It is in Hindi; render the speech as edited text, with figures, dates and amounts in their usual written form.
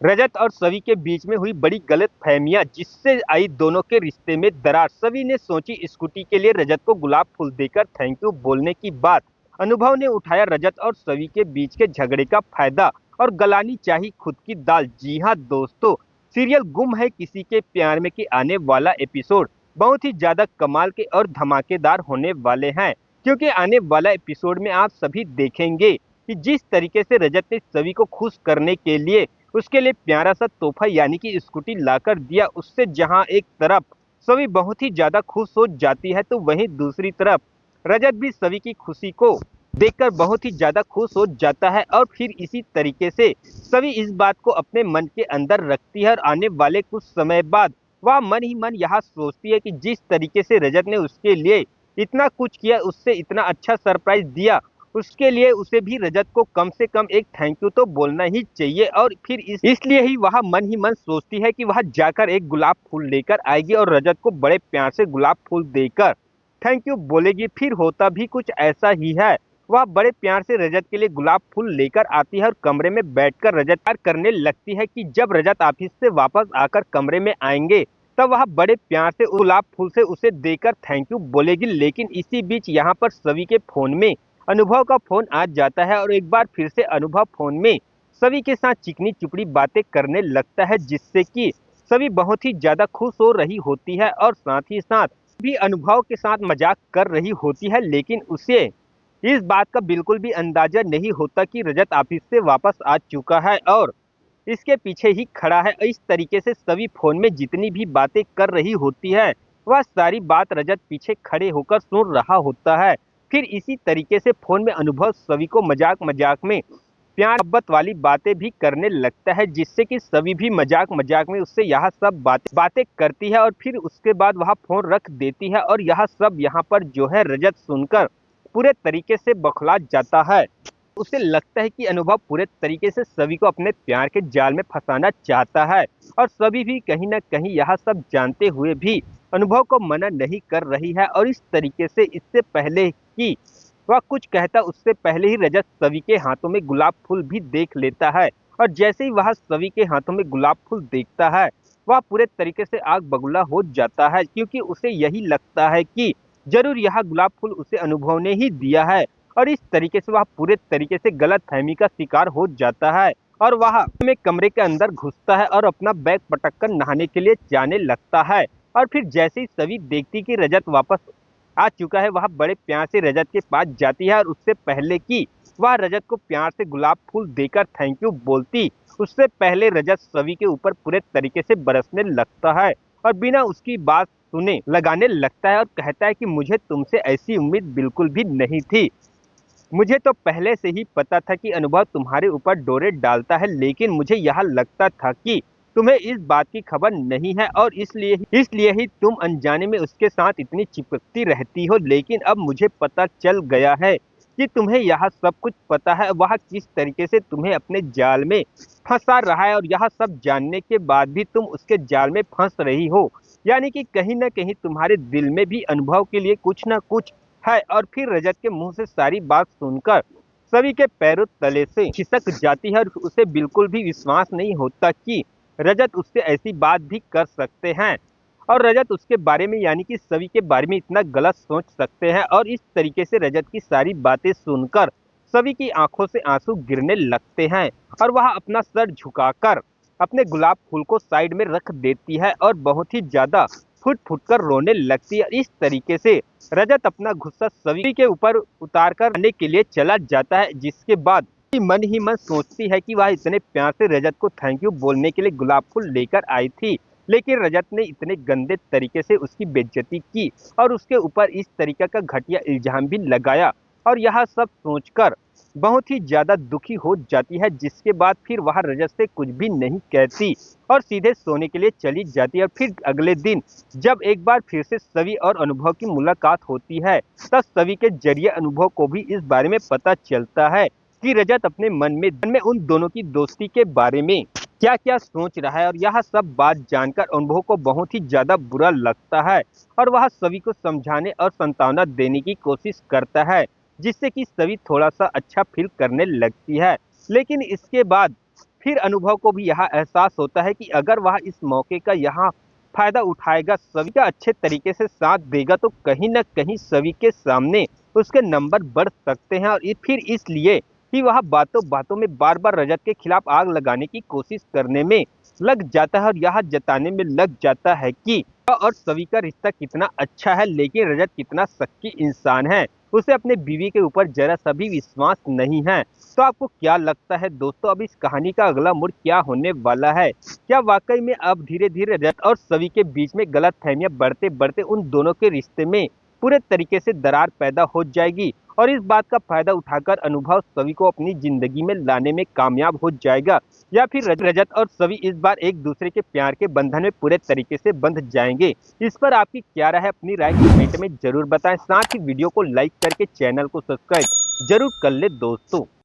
रजत और सवी के बीच में हुई बड़ी गलतफहमियां जिससे आई दोनों के रिश्ते में दरार। सवी ने सोची स्कूटी के लिए रजत को गुलाब फूल देकर थैंक यू बोलने की बात। अनुभव ने उठाया रजत और सवी के बीच के झगड़े का फायदा और गलानी चाही खुद की दाल। जी हाँ दोस्तों, सीरियल गुम है किसी के प्यार में के आने वाला एपिसोड बहुत ही ज्यादा कमाल के और धमाकेदार होने वाले हैं, क्योंकि आने वाला एपिसोड में आप सभी देखेंगे कि जिस तरीके से रजत ने सवी को खुश करने के लिए उसके लिए प्यारा सा तोहफा यानी कि स्कूटी लाकर दिया, उससे जहां एक तरफ सभी बहुत ही ज्यादा खुश हो जाती है तो वहीं दूसरी तरफ रजत भी सभी की खुशी को देखकर बहुत ही ज्यादा खुश हो जाता है। और फिर इसी तरीके से सभी इस बात को अपने मन के अंदर रखती है और आने वाले कुछ समय बाद वह मन ही मन यह सोचती है कि जिस तरीके से रजत ने उसके लिए इतना कुछ किया, उससे इतना अच्छा सरप्राइज दिया, उसके लिए उसे भी रजत को कम से कम एक थैंक यू तो बोलना ही चाहिए। और फिर इसलिए ही वह मन ही मन सोचती है कि वह जाकर एक गुलाब फूल लेकर आएगी और रजत को बड़े प्यार से गुलाब फूल देकर थैंक यू बोलेगी। फिर होता भी कुछ ऐसा ही है, वह बड़े प्यार से रजत के लिए गुलाब फूल लेकर आती है और कमरे में बैठकर रजत प्यार करने लगती है कि जब रजत ऑफिस से वापस आकर कमरे में आएंगे तब वह बड़े प्यार से गुलाब फूल से उसे देकर थैंक यू बोलेगी। लेकिन इसी बीच यहाँ पर सभी के फोन में अनुभव का फोन आ जाता है और एक बार फिर से अनुभव फोन में सभी के साथ चिकनी चुपड़ी बातें करने लगता है, जिससे कि सभी बहुत ही ज्यादा खुश हो रही होती है और साथ ही साथ भी अनुभव के साथ मजाक कर रही होती है। लेकिन उसे इस बात का बिल्कुल भी अंदाजा नहीं होता कि रजत ऑफिस से वापस आ चुका है और इसके पीछे ही खड़ा है। इस तरीके से सभी फोन में जितनी भी बातें कर रही होती है वह सारी बात रजत पीछे खड़े होकर सुन रहा होता है। फिर इसी तरीके से फोन में अनुभव सभी को मजाक मजाक में प्यार मोहब्बत वाली बातें भी करने लगता है, जिससे कि सभी भी मजाक मजाक में उससे यह सब बातें करती है और फिर उसके बाद वह फोन रख देती है। और यह सब यहाँ पर जो है रजत सुनकर पूरे तरीके से बौखला जाता है। उसे लगता है कि अनुभव पूरे तरीके से सभी को अपने प्यार के जाल में फंसाना चाहता है और सभी भी कहीं ना कहीं यह सब जानते हुए भी अनुभव को मना नहीं कर रही है। और इस तरीके से इससे पहले कि वह कुछ कहता उससे पहले ही रजत सभी के हाथों में गुलाब फूल भी देख लेता है। और जैसे ही वह सभी के हाथों में गुलाब फूल देखता है वह पूरे तरीके से आग बगुला हो जाता है, क्योंकि उसे यही लगता है कि जरूर यह गुलाब फूल उसे अनुभव ने ही दिया है। और इस तरीके से वह पूरे तरीके से गलत फहमी का शिकार हो जाता है और वह में कमरे के अंदर घुसता है और अपना बैग पटक कर नहाने के लिए जाने लगता है। और फिर जैसे ही सभी देखती कि रजत वापस आ चुका है वह बड़े प्यार से रजत के पास जाती है और उससे पहले कि वह रजत को प्यार से गुलाब फूल देकर थैंक यू बोलती, उससे पहले रजत सभी के ऊपर पूरे तरीके से बरसने लगता है और बिना उसकी बात सुने लगाने लगता है और कहता है कि मुझे तुमसे ऐसी उम्मीद बिल्कुल भी नहीं थी। मुझे तो पहले से ही पता था कि अनुभव तुम्हारे ऊपर डोरे डालता है, लेकिन मुझे यह लगता था कि तुम्हें इस बात की खबर नहीं है और इसलिए ही तुम अनजाने में उसके साथ इतनी चिपकती रहती हो। लेकिन अब मुझे पता चल गया है कि तुम्हें यह सब कुछ पता है, वह किस तरीके से तुम्हें अपने जाल में फंसा रहा है और यह सब जानने के बाद भी तुम उसके जाल में फंस रही हो। यानी कि कहीं ना कहीं तुम्हारे दिल में भी अनुभव के लिए कुछ ना कुछ है। और फिर रजत के मुंह से सारी बात सुनकर सभी के पैरों तले से खिसक जाती है और उसे बिल्कुल भी विश्वास नहीं होता कि रजत उससे ऐसी बात भी कर सकते हैं और रजत उसके बारे में यानी कि सभी के बारे में इतना गलत सोच सकते हैं। और इस तरीके से रजत की सारी बातें सुनकर सभी की आंखों से आंसू गिरने लगते हैं और वह अपना सर झुकाकर अपने गुलाब फूल को साइड में रख देती है और बहुत ही ज्यादा फुट फुट कर रोने लगती है। इस तरीके से रजत अपना गुस्सा सभी के ऊपर उतार कर आने के लिए चला जाता है, जिसके बाद मन ही मन सोचती है कि वह इतने प्यार से रजत को थैंक यू बोलने के लिए गुलाब फूल लेकर आई थी, लेकिन रजत ने इतने गंदे तरीके से उसकी बेइज्जती की और उसके ऊपर इस तरीके का घटिया इल्जाम भी लगाया। और यह सब सोचकर बहुत ही ज्यादा दुखी हो जाती है, जिसके बाद फिर वह रजत से कुछ भी नहीं कहती और सीधे सोने के लिए चली जाती है। और फिर अगले दिन जब एक बार फिर से सवी और अनुभव की मुलाकात होती है तब सवी के जरिए अनुभव को भी इस बारे में पता चलता है कि रजत अपने मन में उन दोनों की दोस्ती के बारे में क्या क्या सोच रहा है। और यह सब बात जानकर अनुभव को बहुत ही ज्यादा बुरा लगता है और वह सभी को समझाने और सांत्वना देने की कोशिश करता है, जिससे कि सभी थोड़ा सा अच्छा फील करने लगती है। लेकिन इसके बाद फिर अनुभव को भी यह एहसास होता है कि अगर वह इस मौके का यहाँ फायदा उठाएगा, सभी का अच्छे तरीके से साथ देगा, तो कहीं न कहीं सभी के सामने उसके नंबर बढ़ सकते हैं। और फिर इसलिए ही वह बातों-बातों में बार-बार रजत के खिलाफ आग लगाने की कोशिश करने में लग जाता है और यह जताने में लग जाता है कि वह और सभी का रिश्ता कितना अच्छा है, लेकिन रजत कितना शक्की इंसान है। उसे अपने बीवी के ऊपर जरा सा भी विश्वास नहीं है। तो आपको क्या लगता है दोस्तों, अब इस कहानी का अगला मोड़ क्या होने वाला है? क्या वाकई में अब धीरे-धीरे रजत और सवी के बीच में गलतफहमियां बढ़ते-बढ़ते उन दोनों के रिश्ते में पूरे तरीके से दरार पैदा हो जाएगी और इस बात का फायदा उठाकर अनुभव सवी को अपनी जिंदगी में लाने में कामयाब हो जाएगा, या फिर रजत और सवी इस बार एक दूसरे के प्यार के बंधन में पूरे तरीके से बंध जाएंगे? इस पर आपकी क्या राय है? अपनी राय कमेंट में जरूर बताएं। साथ ही वीडियो को लाइक करके चैनल को सब्सक्राइब जरूर कर ले दोस्तों।